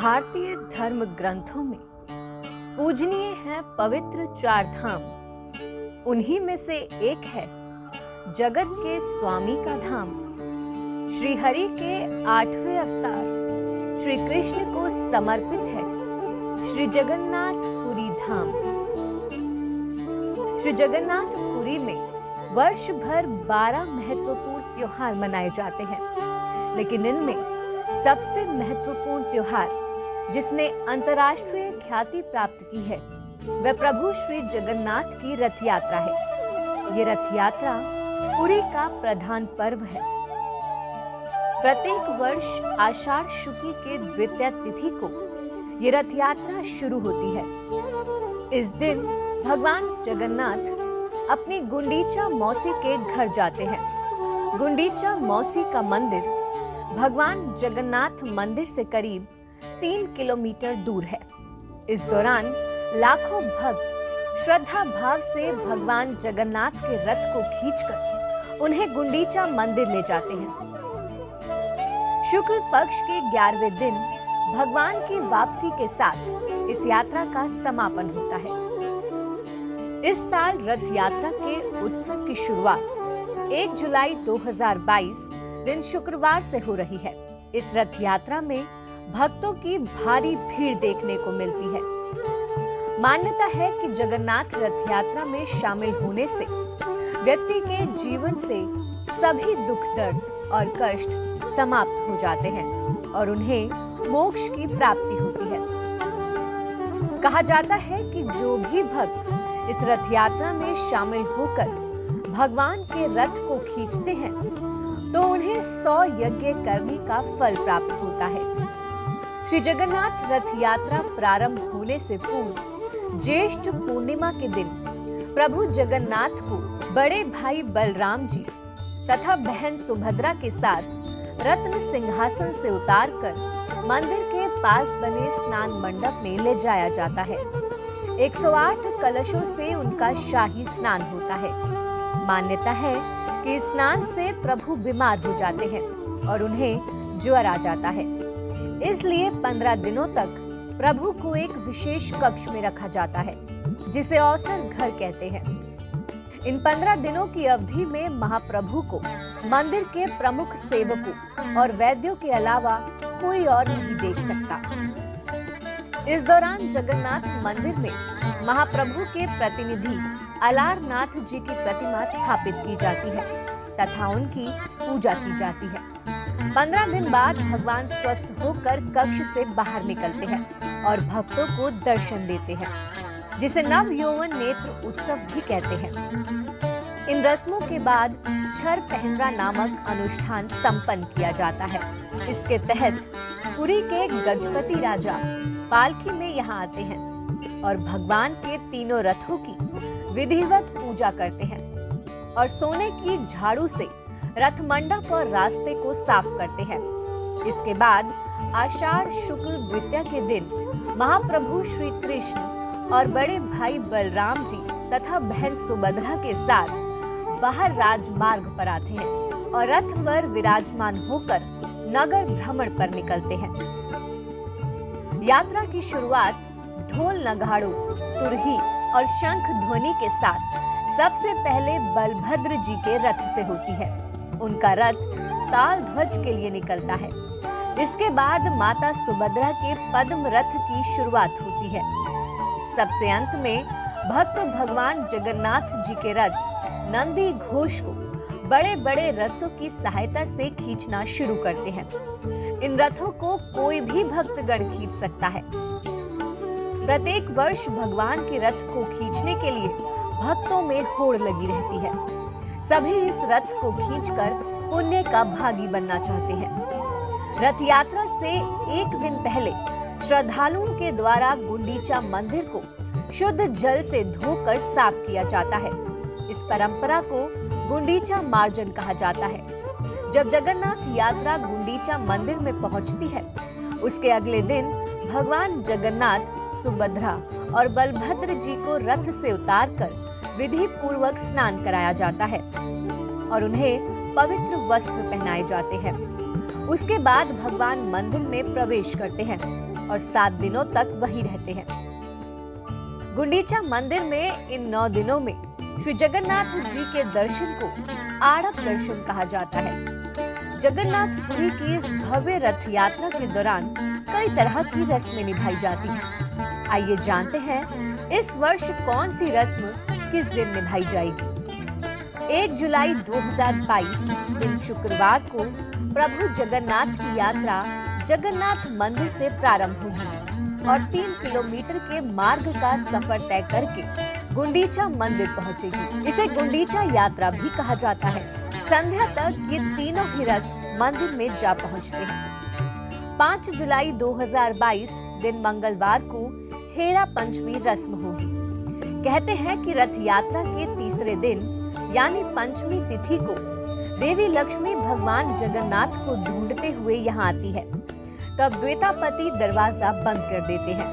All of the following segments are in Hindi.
भारतीय धर्म ग्रंथों में पूजनीय है पवित्र चार धाम। उन्हीं में से एक है जगत के स्वामी का धाम। श्री हरि के 8वें अवतार श्री कृष्ण को समर्पित है श्री जगन्नाथपुरी धाम। श्री जगन्नाथपुरी में वर्ष भर 12 महत्वपूर्ण त्योहार मनाए जाते हैं, लेकिन इनमें सबसे महत्वपूर्ण त्योहार जिसने अंतर्राष्ट्रीय ख्याति प्राप्त की है वह प्रभु श्री जगन्नाथ की रथ यात्रा है। ये रथ यात्रा पुरी का प्रधान पर्व है। प्रत्येक वर्ष आषाढ़ शुक्ल के द्वितीया तिथि को ये रथ यात्रा शुरू होती है। इस दिन भगवान जगन्नाथ अपनी गुंडीचा मौसी के घर जाते हैं। गुंडीचा मौसी का मंदिर भगवान जगन्नाथ मंदिर से करीब 3 किलोमीटर दूर है। इस दौरान लाखों भक्त श्रद्धा भाव से भगवान जगन्नाथ के रथ को खींचकर उन्हें गुंडीचा मंदिर ले जाते हैं। शुक्ल पक्ष के 11वें दिन भगवान की वापसी के साथ इस यात्रा का समापन होता है। इस साल रथ यात्रा के उत्सव की शुरुआत 1 जुलाई 2022 दिन शुक्रवार से हो रही है। इस रथ यात्रा में भक्तों की भारी भीड़ देखने को मिलती है। मान्यता है कि जगन्नाथ रथ यात्रा में शामिल होने से व्यक्ति के जीवन से सभी दुख दर्द और कष्ट समाप्त हो जाते हैं और उन्हें मोक्ष की प्राप्ति होती है। कहा जाता है कि जो भी भक्त इस रथ यात्रा में शामिल होकर भगवान के रथ को खींचते हैं तो उन्हें 100 यज्ञ करने का फल प्राप्त होता है। श्री जगन्नाथ रथ यात्रा प्रारंभ होने से पूर्व ज्येष्ठ पूर्णिमा के दिन प्रभु जगन्नाथ को बड़े भाई बलराम जी तथा बहन सुभद्रा के साथ रत्न सिंहासन से उतारकर मंदिर के पास बने स्नान मंडप में ले जाया जाता है। 108 कलशों से उनका शाही स्नान होता है। मान्यता है कि स्नान से प्रभु बीमार हो जाते हैं और उन्हें ज्वर आ जाता है, इसलिए 15 दिनों तक प्रभु को एक विशेष कक्ष में रखा जाता है जिसे अवसर घर कहते हैं। इन 15 दिनों की अवधि में महाप्रभु को मंदिर के प्रमुख सेवकों और वैद्यों के अलावा कोई और नहीं देख सकता। इस दौरान जगन्नाथ मंदिर में महाप्रभु के प्रतिनिधि अलारनाथ जी की प्रतिमा स्थापित की जाती है तथा उनकी पूजा की जाती है। 15 दिन बाद भगवान स्वस्थ होकर कक्ष से बाहर निकलते हैं और भक्तों को दर्शन देते हैं, जिसे नव यौवन नेत्र उत्सव भी कहते हैं। इन रस्मों के बाद छर पहनरा नामक अनुष्ठान संपन्न किया जाता है। इसके तहत पुरी के गजपति राजा पालकी में यहाँ आते हैं और भगवान के तीनों रथों की विधिवत पूजा करते हैं और सोने की झाड़ू से रथ मंडप और रास्ते को साफ करते हैं। इसके बाद आषाढ़ शुक्ल द्वितीया के दिन महाप्रभु श्री कृष्ण और बड़े भाई बलराम जी तथा बहन सुभद्रा के साथ बाहर राजमार्ग पर आते हैं और रथ पर विराजमान होकर नगर भ्रमण पर निकलते हैं। यात्रा की शुरुआत ढोल नगाड़ों, तुरही और शंख ध्वनि के साथ सबसे पहले बलभद्र जी के रथ से होती है। उनका रथ ताल ध्वज के लिए निकलता है। इसके बाद माता सुभद्रा के पद्म रथ की शुरुआत होती है। सबसे अंत में भक्त भगवान जगन्नाथ जी के रथ नंदी घोष को बड़े बड़े रथों की सहायता से खींचना शुरू करते हैं। इन रथों को कोई भी भक्तगण खींच सकता है। प्रत्येक वर्ष भगवान के रथ को खींचने के लिए भक्तों में होड़ लगी रहती है। सभी इस रथ को खींचकर पुण्य का भागी बनना चाहते हैं। रथ यात्रा से एक दिन पहले श्रद्धालुओं के द्वारा गुंडीचा मंदिर को शुद्ध जल से धोकर साफ किया जाता है। इस परंपरा को गुंडीचा मार्जन कहा जाता है। जब जगन्नाथ यात्रा गुंडीचा मंदिर में पहुंचती है, उसके अगले दिन भगवान जगन्नाथ, सुभद्रा और बलभद्र जी को रथ से उतारकर विधि पूर्वक स्नान कराया जाता है और उन्हें पवित्र वस्त्र पहनाए जाते हैं। उसके बाद भगवान मंदिर में प्रवेश करते हैं और 7 दिनों तक वही रहते हैं। गुंडीचा मंदिर में इन 9 दिनों में श्री जगन्नाथ जी के दर्शन को आड़प दर्शन कहा जाता है। जगन्नाथपुरी की इस भव्य रथ यात्रा के दौरान कई तरह की रस्में निभाई जाती हैं। आइए जानते हैं इस वर्ष कौन सी रस्म किस दिन निभाई जाएगी। 1 जुलाई 2022 दिन शुक्रवार को प्रभु जगन्नाथ की यात्रा जगन्नाथ मंदिर से प्रारंभ होगी और 3 किलोमीटर के मार्ग का सफर तय करके गुंडीचा मंदिर पहुंचेगी। इसे गुंडीचा यात्रा भी कहा जाता है। संध्या तक ये तीनों ही रथ मंदिर में जा पहुंचते हैं। 5 जुलाई 2022 दिन मंगलवार को हेरा पंचमी रस्म होगी। कहते हैं कि रथ यात्रा के तीसरे दिन यानी पंचमी तिथि को देवी लक्ष्मी भगवान जगन्नाथ को ढूंढते हुए यहाँ आती है। तब द्वैतापति दरवाजा बंद कर देते हैं,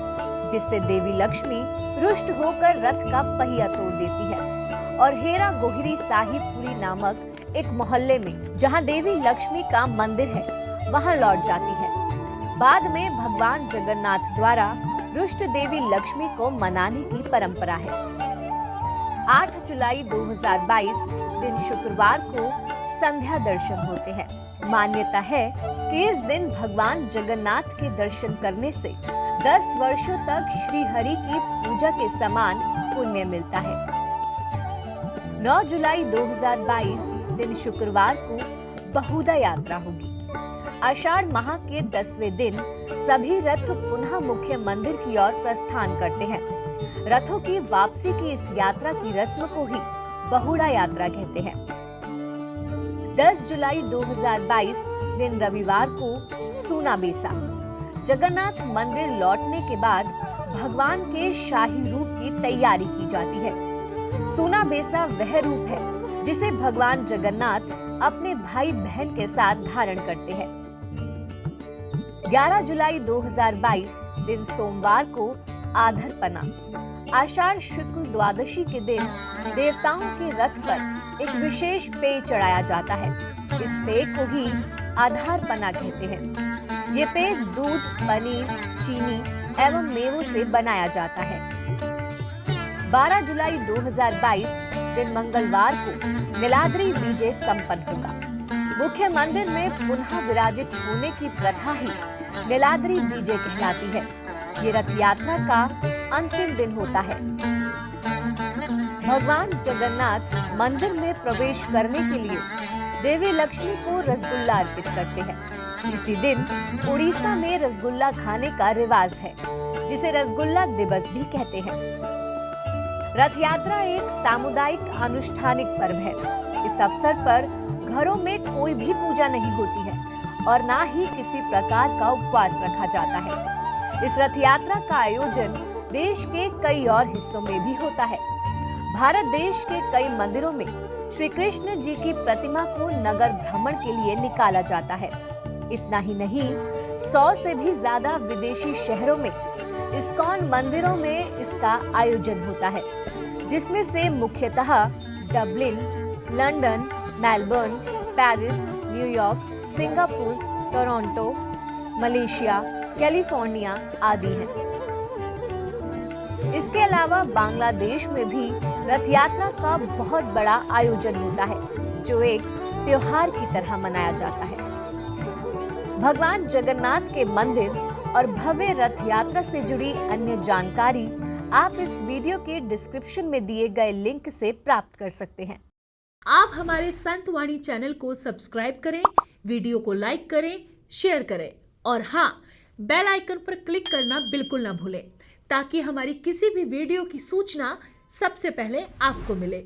जिससे देवी लक्ष्मी रुष्ट होकर रथ का पहिया तोड़ देती है और हेरा गोहिरी साहिबपुरी नामक एक मोहल्ले में, जहाँ देवी लक्ष्मी का मंदिर है, वहाँ लौट जाती है। बाद में भगवान जगन्नाथ द्वारा रुष्ट देवी लक्ष्मी को मनाने की परंपरा है। 8 जुलाई 2022 दिन शुक्रवार को संध्या दर्शन होते हैं। मान्यता है कि इस दिन भगवान जगन्नाथ के दर्शन करने से 10 वर्षों तक श्री हरि की पूजा के समान पुण्य मिलता है। 9 जुलाई 2022 दिन शुक्रवार को बहुधा यात्रा होगी। आषाढ़ माह के 10वें दिन सभी रथ पुनः मुख्य मंदिर की ओर प्रस्थान करते हैं। रथों की वापसी की इस यात्रा की रस्म को ही बहुड़ा यात्रा कहते हैं। 10 जुलाई 2022 दिन रविवार को सूना बेसा। जगन्नाथ मंदिर लौटने के बाद भगवान के शाही रूप की तैयारी की जाती है। सूना बेसा वह रूप है जिसे भगवान जगन्नाथ अपने भाई बहन के साथ धारण करते हैं। 11 जुलाई 2022 दिन सोमवार को आधरपना। आषाढ़ शुक्ल द्वादशी के दिन देवताओं के रथ पर एक विशेष पेय चढ़ाया जाता है। इस पेय को ही आधारपना कहते हैं। ये पेय दूध, पनीर, चीनी एवं मेवों से बनाया जाता है। 12 जुलाई 2022 दिन मंगलवार को नीलाद्रि विजय संपन्न होगा। मुख्य मंदिर में पुनः विराजित होने की प्रथा ही नीलाद्रि विजय कहलाती है। ये रथ यात्रा का अंतिम दिन होता है। भगवान जगन्नाथ मंदिर में प्रवेश करने के लिए देवी लक्ष्मी को रसगुल्ला अर्पित करते हैं। इसी दिन उड़ीसा में रसगुल्ला खाने का रिवाज है, जिसे रसगुल्ला दिवस भी कहते हैं। रथ यात्रा एक सामुदायिक अनुष्ठानिक पर्व है। इस अवसर पर घरों में कोई भी पूजा नहीं होती है और ना ही किसी प्रकार का उपवास रखा जाता है। इस रथ यात्रा का आयोजन देश के कई और हिस्सों में भी होता है। भारत देश के कई मंदिरों में श्री कृष्ण जी की प्रतिमा को नगर भ्रमण के लिए निकाला जाता है। इतना ही नहीं, 100 से भी ज्यादा विदेशी शहरों में इस्कॉन मंदिरों में इसका आयोजन होता है, जिसमें से मुख्यतः Dublin, London, Melbourne, Paris, New York, Singapore, Toronto, Malaysia, California आदि हैं। इसके अलावा बांग्लादेश में भी रथ यात्रा का बहुत बड़ा आयोजन होता है, जो एक त्योहार की तरह मनाया जाता है। भगवान जगन्नाथ के मंदिर और भव्य रथ यात्रा से जुड़ी अन्य जानकारी आप इस वीडियो के डिस्क्रिप्शन में दिए गए लिंक से प्राप्त कर सकते हैं। आप हमारे संतवाणी चैनल को सब्सक्राइब करें, वीडियो को लाइक करें, शेयर करें और हाँ, बेल आइकन पर क्लिक करना बिल्कुल ना भूलें, ताकि हमारी किसी भी वीडियो की सूचना सबसे पहले आपको मिले।